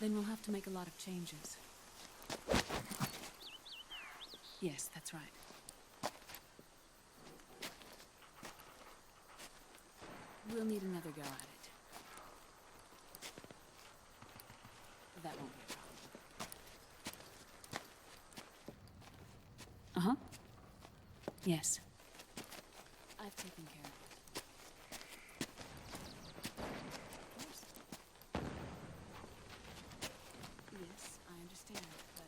Then we'll have to make a lot of changes. Yes, that's right. We'll need another go at it. That won't be a problem. Uh-huh. Yes. I've taken care of it. Of course. Yes, I understand, but...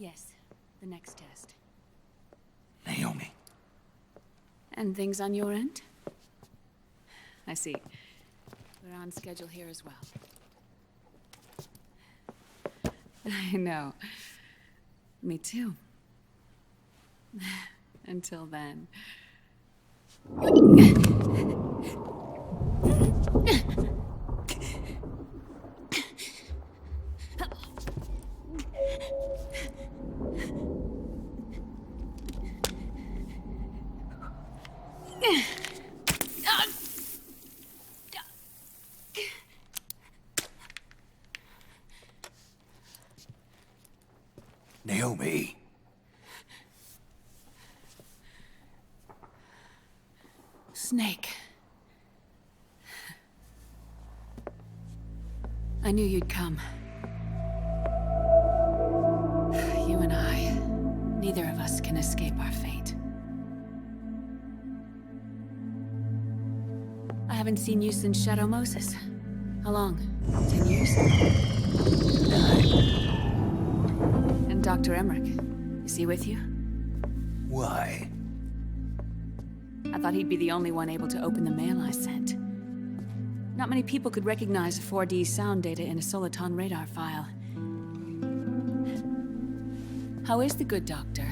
Yes, the next test. Naomi. And things on your end? I see. We're on schedule here as well. I know. Me too. Until then. Naomi. Snake. I knew you'd come. You and I, neither of us can escape our fate. I haven't seen you since Shadow Moses. How long? 10 years? 9. And Dr. Emmerich, is he with you? Why? I thought he'd be the only one able to open the mail I sent. Not many people could recognize 4D sound data in a Soliton radar file. How is the good doctor?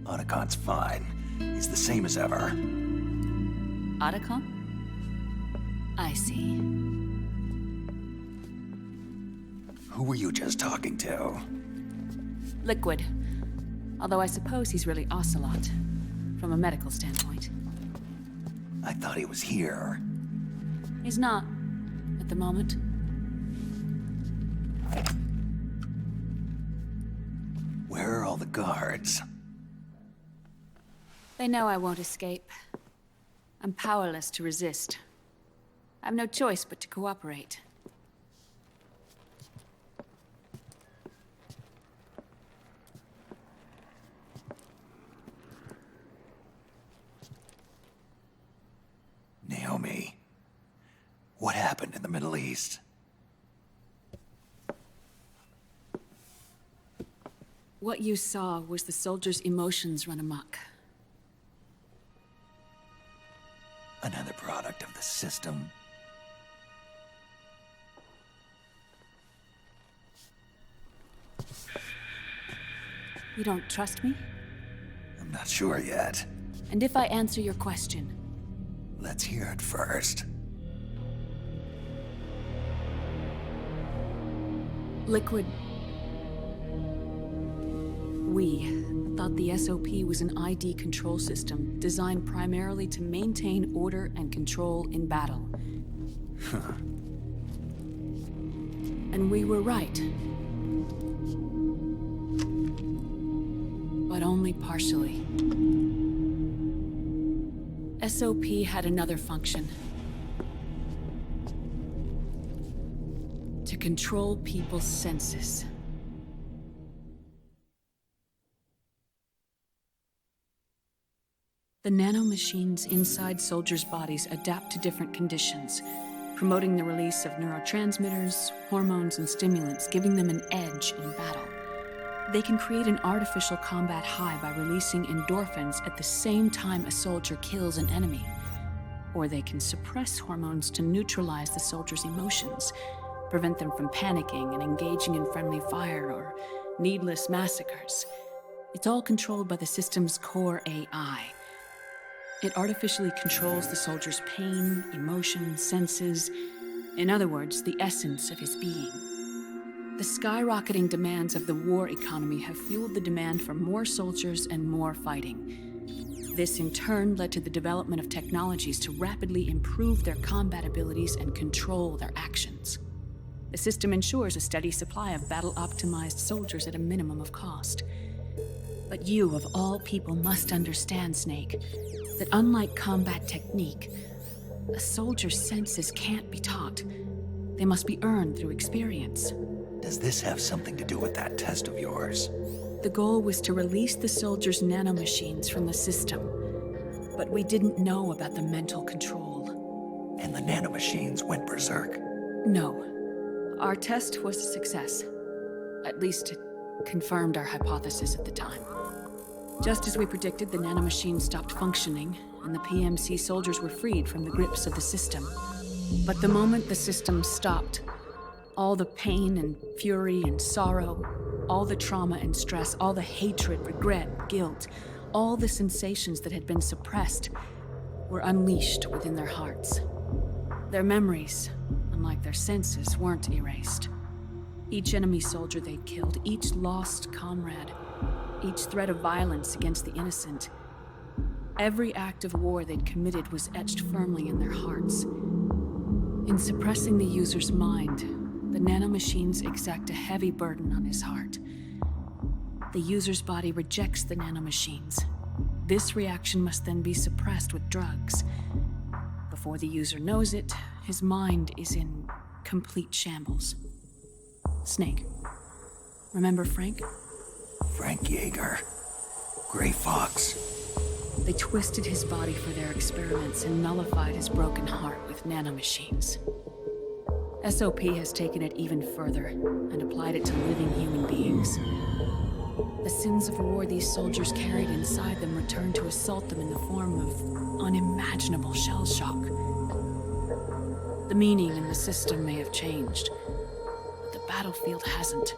Otacon's fine. He's the same as ever. Otacon? I see. Who were you just talking to? Liquid. Although I suppose he's really Ocelot, from a medical standpoint. I thought he was here. He's not, at the moment. Where are all the guards? They know I won't escape. I'm powerless to resist. I have no choice but to cooperate. Naomi. What happened in the Middle East? What you saw was the soldiers' emotions run amok. Another product of the system. You don't trust me? I'm not sure yet. And if I answer your question, Let's hear it first. Liquid... We thought the SOP was an ID control system designed primarily to maintain order and control in battle. And we were right. But only partially. SOP had another function. To control people's senses. The nanomachines inside soldiers' bodies adapt to different conditions, promoting the release of neurotransmitters, hormones, and stimulants, giving them an edge in battle. They can create an artificial combat high by releasing endorphins at the same time a soldier kills an enemy. Or they can suppress hormones to neutralize the soldiers' emotions, prevent them from panicking and engaging in friendly fire or needless massacres. It's all controlled by the system's core AI. It artificially controls the soldier's pain, emotion, senses. In other words, the essence of his being. The skyrocketing demands of the war economy have fueled the demand for more soldiers and more fighting. This in turn led to the development of technologies to rapidly improve their combat abilities and control their actions. The system ensures a steady supply of battle-optimized soldiers at a minimum of cost. But you, of all people, must understand, Snake, that unlike combat technique, a soldier's senses can't be taught. They must be earned through experience. Does this have something to do with that test of yours? The goal was to release the soldiers' nanomachines from the system, but we didn't know about the mental control. And the nanomachines went berserk? No. Our test was a success. At least it confirmed our hypothesis at the time. Just as we predicted, the nanomachines stopped functioning, and the PMC soldiers were freed from the grips of the system. But the moment the system stopped, all the pain and fury and sorrow, all the trauma and stress, all the hatred, regret, guilt, all the sensations that had been suppressed were unleashed within their hearts. Their memories, unlike their senses, weren't erased. Each enemy soldier they'd killed, each lost comrade, each threat of violence against the innocent, every act of war they'd committed was etched firmly in their hearts. In suppressing the user's mind, the nanomachines exact a heavy burden on his heart. The user's body rejects the nanomachines. This reaction must then be suppressed with drugs. Before the user knows it, his mind is in complete shambles. Snake, remember Frank? Frank Yeager. Gray Fox. They twisted his body for their experiments and nullified his broken heart with nanomachines. SOP has taken it even further and applied it to living human beings. The sins of war these soldiers carried inside them returned to assault them in the form of unimaginable shell shock. The meaning in the system may have changed, but the battlefield hasn't.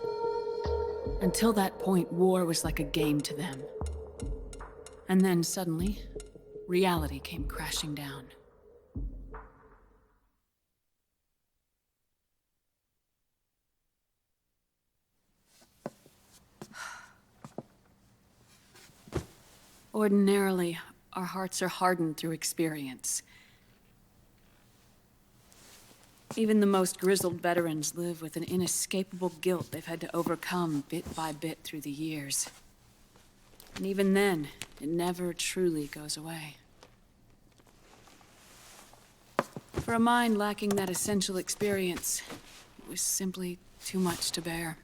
Until that point, war was like a game to them. And then suddenly, reality came crashing down. Ordinarily, our hearts are hardened through experience. Even the most grizzled veterans live with an inescapable guilt they've had to overcome bit by bit through the years. And even then, it never truly goes away. For a mind lacking that essential experience, it was simply too much to bear.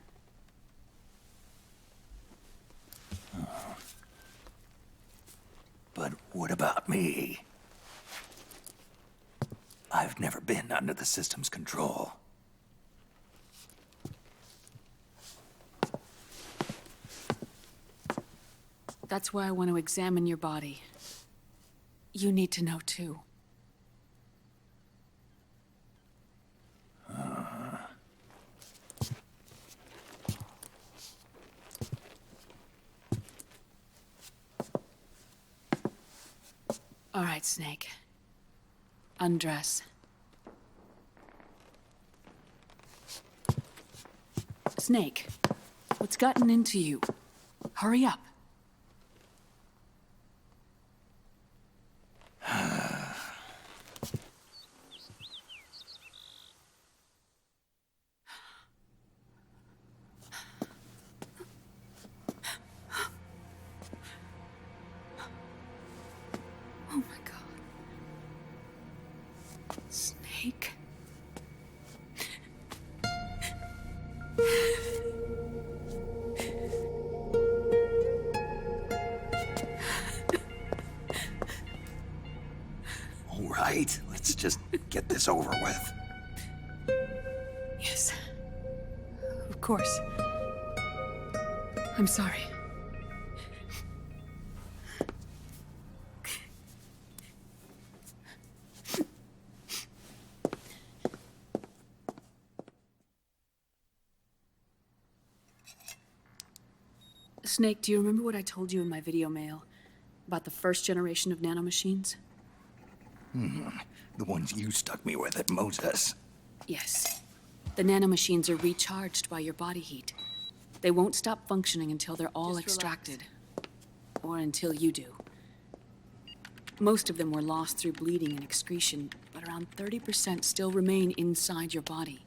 But what about me? I've never been under the system's control. That's why I want to examine your body. You need to know too. All right, Snake. Undress. Snake, what's gotten into you? Hurry up. Oh my God. Snake. All right, let's just get this over with. Yes. Of course. I'm sorry. Snake, do you remember what I told you in my video mail about the first generation of nanomachines? The ones you stuck me with at Moses. Yes. The nanomachines are recharged by your body heat. They won't stop functioning until they're all extracted. Or until you do. Most of them were lost through bleeding and excretion, but around 30% still remain inside your body,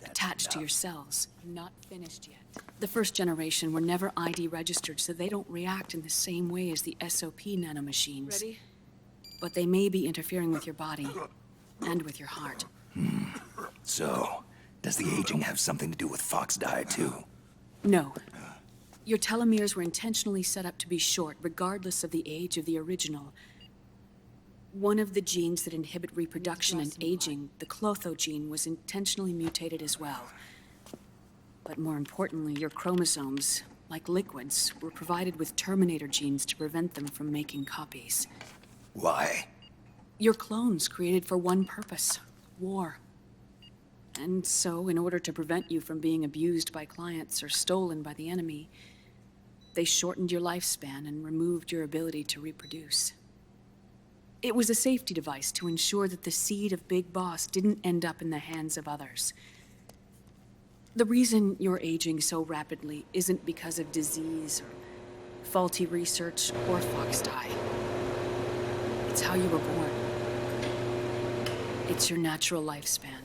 attached to your cells. Not finished yet. The first generation were never ID registered, so they don't react in the same way as the SOP nanomachines. Ready? But they may be interfering with your body, and with your heart. So, does the aging have something to do with Fox die too? No. Your telomeres were intentionally set up to be short, regardless of the age of the original. One of the genes that inhibit reproduction and aging, the Clotho gene, was intentionally mutated as well. But more importantly, your chromosomes, like liquids, were provided with terminator genes to prevent them from making copies. Why? Your clones created for one purpose: war. And so, in order to prevent you from being abused by clients or stolen by the enemy, they shortened your lifespan and removed your ability to reproduce. It was a safety device to ensure that the seed of Big Boss didn't end up in the hands of others. The reason you're aging so rapidly isn't because of disease or faulty research or Fox die. It's how you were born. It's your natural lifespan.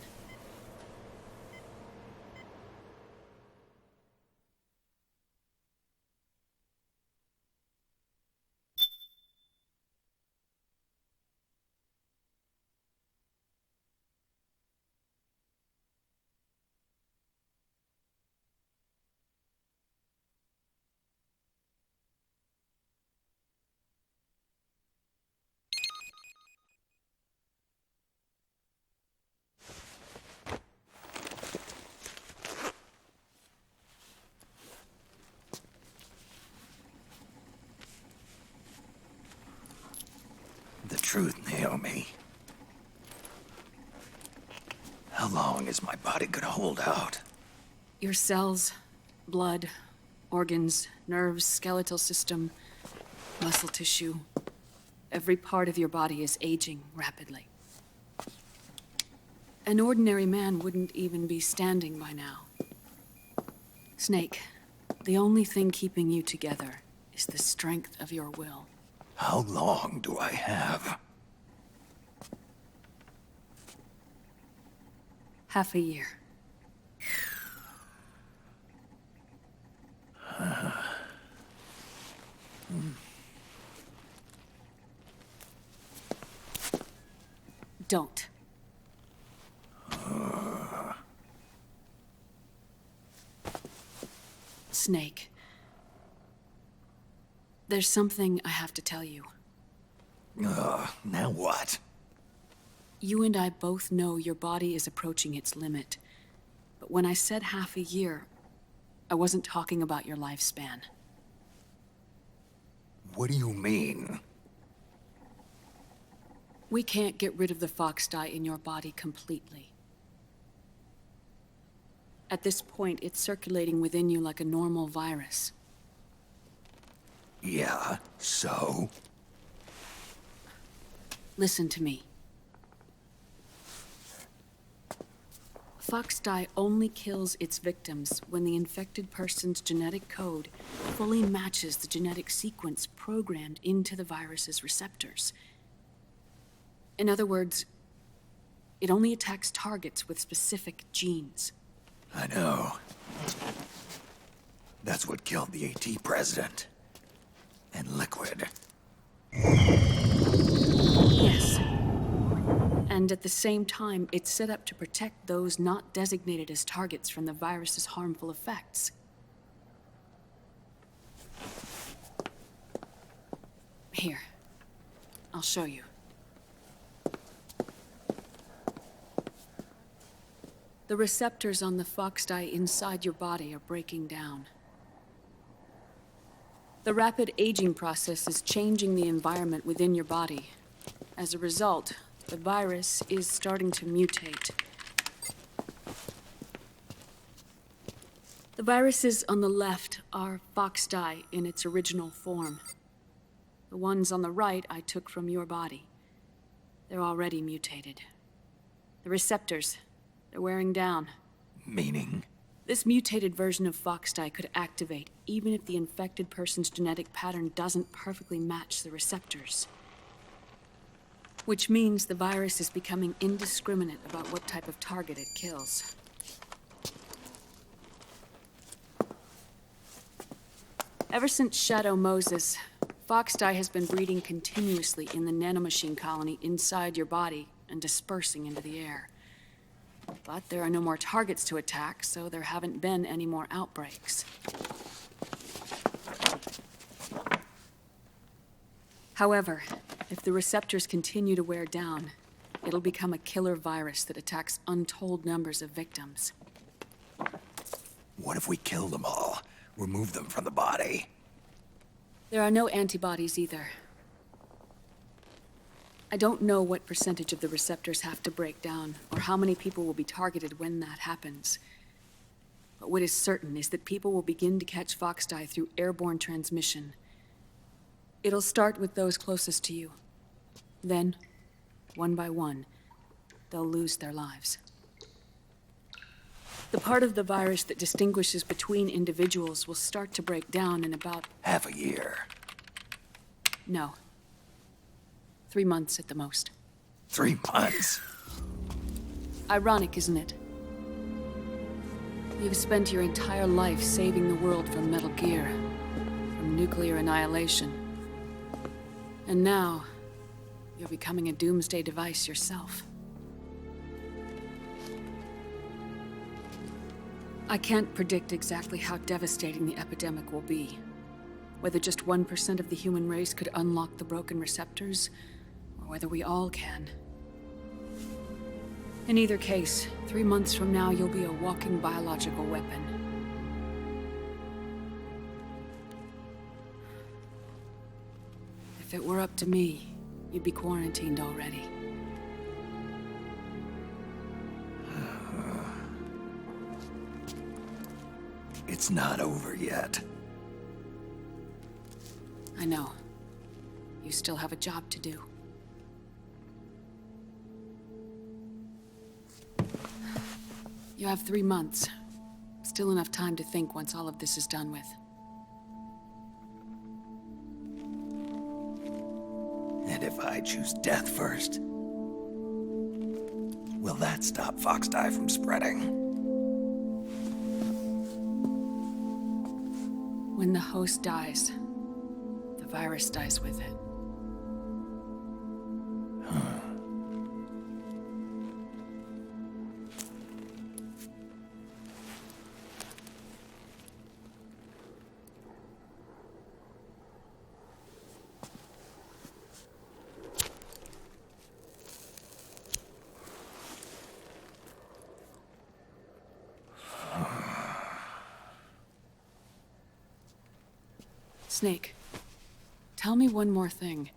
The truth, Naomi. How long is my body gonna hold out? Your cells, blood, organs, nerves, skeletal system, muscle tissue. Every part of your body is aging rapidly. An ordinary man wouldn't even be standing by now. Snake, the only thing keeping you together is the strength of your will. How long do I have? Half a year. Don't. Snake. There's something I have to tell you. Now what? You and I both know your body is approaching its limit. But when I said half a year, I wasn't talking about your lifespan. What do you mean? We can't get rid of the Fox dye in your body completely. At this point, it's circulating within you like a normal virus. Yeah, so? Listen to me. Fox dye only kills its victims when the infected person's genetic code fully matches the genetic sequence programmed into the virus's receptors. In other words, it only attacks targets with specific genes. I know. That's what killed the AT president. And Liquid. Yes. And at the same time, it's set up to protect those not designated as targets from the virus's harmful effects. Here. I'll show you. The receptors on the Fox dye inside your body are breaking down. The rapid aging process is changing the environment within your body. As a result, the virus is starting to mutate. The viruses on the left are fox dye in its original form. The ones on the right I took from your body. They're already mutated. The receptors, they're wearing down. Meaning? This mutated version of fox dye could activate even if the infected person's genetic pattern doesn't perfectly match the receptors. Which means the virus is becoming indiscriminate about what type of target it kills. Ever since Shadow Moses, fox dye has been breeding continuously in the nanomachine colony inside your body and dispersing into the air. But there are no more targets to attack, so there haven't been any more outbreaks. However, if the receptors continue to wear down, it'll become a killer virus that attacks untold numbers of victims. What if we kill them all? Remove them from the body? There are no antibodies either. I don't know what percentage of the receptors have to break down, or how many people will be targeted when that happens. But what is certain is that people will begin to catch fox dye through airborne transmission. It'll start with those closest to you. Then, one by one, they'll lose their lives. The part of the virus that distinguishes between individuals will start to break down in about... Half a year. No. 3 months at the most. 3 months? Ironic, isn't it? You've spent your entire life saving the world from Metal Gear, from nuclear annihilation. And now, you're becoming a doomsday device yourself. I can't predict exactly how devastating the epidemic will be. Whether just 1% of the human race could unlock the broken receptors, or whether we all can. In either case, 3 months from now, you'll be a walking biological weapon. If it were up to me, you'd be quarantined already. It's not over yet. I know. You still have a job to do. You have 3 months. Still enough time to think once all of this is done with. And if I choose death first? Will that stop fox dye from spreading? When the host dies, the virus dies with it. Snake, tell me one more thing.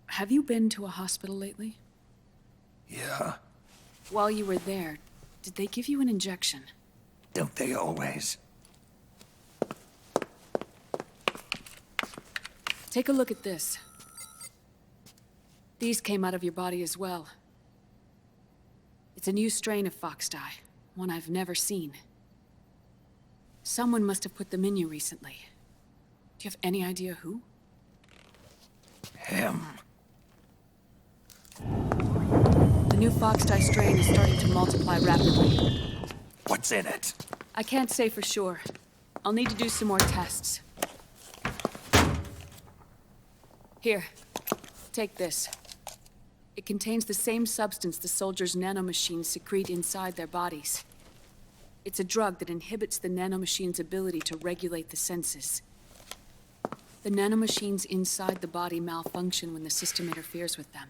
Have you been to a hospital lately? Yeah. While you were there, did they give you an injection? Don't they always? Take a look at this. These came out of your body as well. It's a new strain of fox dye, one I've never seen. Someone must have put them in you recently. Do you have any idea who? Him. The new fox dye strain is starting to multiply rapidly. What's in it? I can't say for sure. I'll need to do some more tests. Here, take this. It contains the same substance the soldiers' nanomachines secrete inside their bodies. It's a drug that inhibits the nanomachine's ability to regulate the senses. The nanomachines inside the body malfunction when the system interferes with them.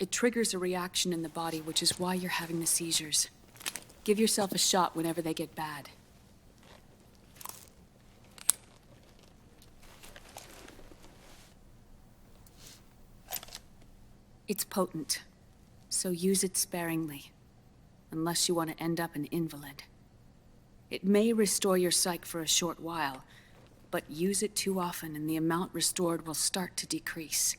It triggers a reaction in the body, which is why you're having the seizures. Give yourself a shot whenever they get bad. It's potent, so use it sparingly. unless you want to end up an invalid. It may restore your psyche for a short while, but use it too often and the amount restored will start to decrease.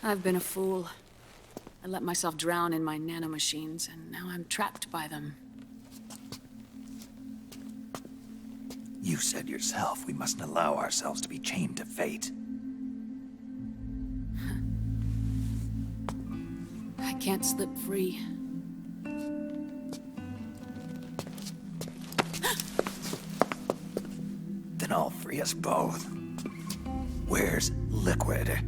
I've been a fool. I let myself drown in my nanomachines, and now I'm trapped by them. You said yourself we mustn't allow ourselves to be chained to fate. I can't slip free. Then I'll free us both. Where's Liquid?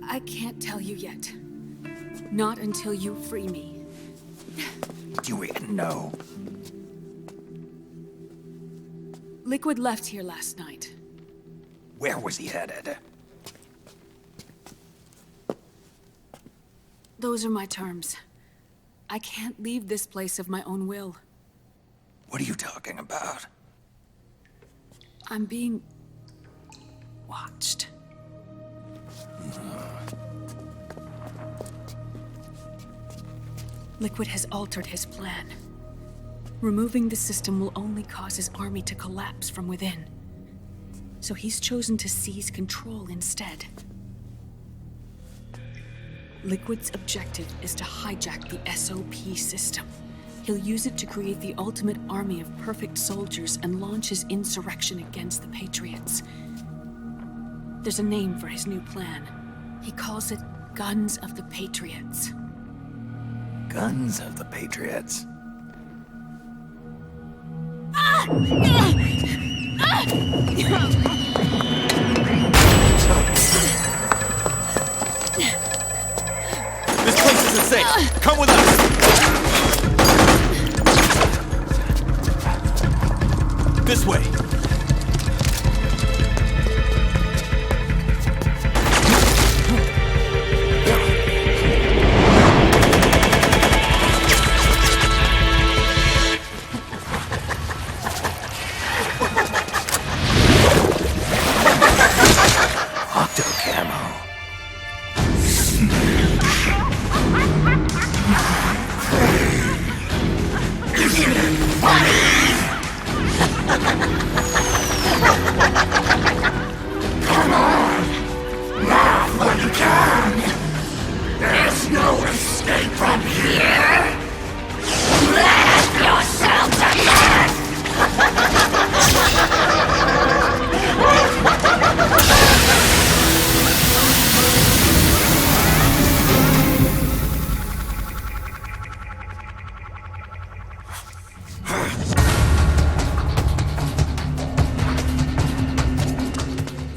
I can't tell you yet. Not until you free me. Do you even know? Liquid left here last night. Where was he headed? Those are my terms. I can't leave this place of my own will. What are you talking about? I'm being watched. Liquid has altered his plan. Removing the system will only cause his army to collapse from within. So he's chosen to seize control instead. Liquid's objective is to hijack the SOP system. He'll use it to create the ultimate army of perfect soldiers and launch his insurrection against the Patriots. There's a name for his new plan. He calls it Guns of the Patriots. Guns of the Patriots. This place isn't safe. Come with us. This way.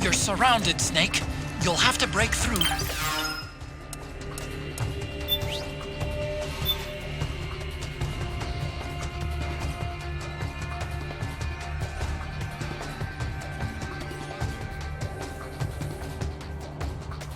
You're surrounded, Snake. You'll have to break through.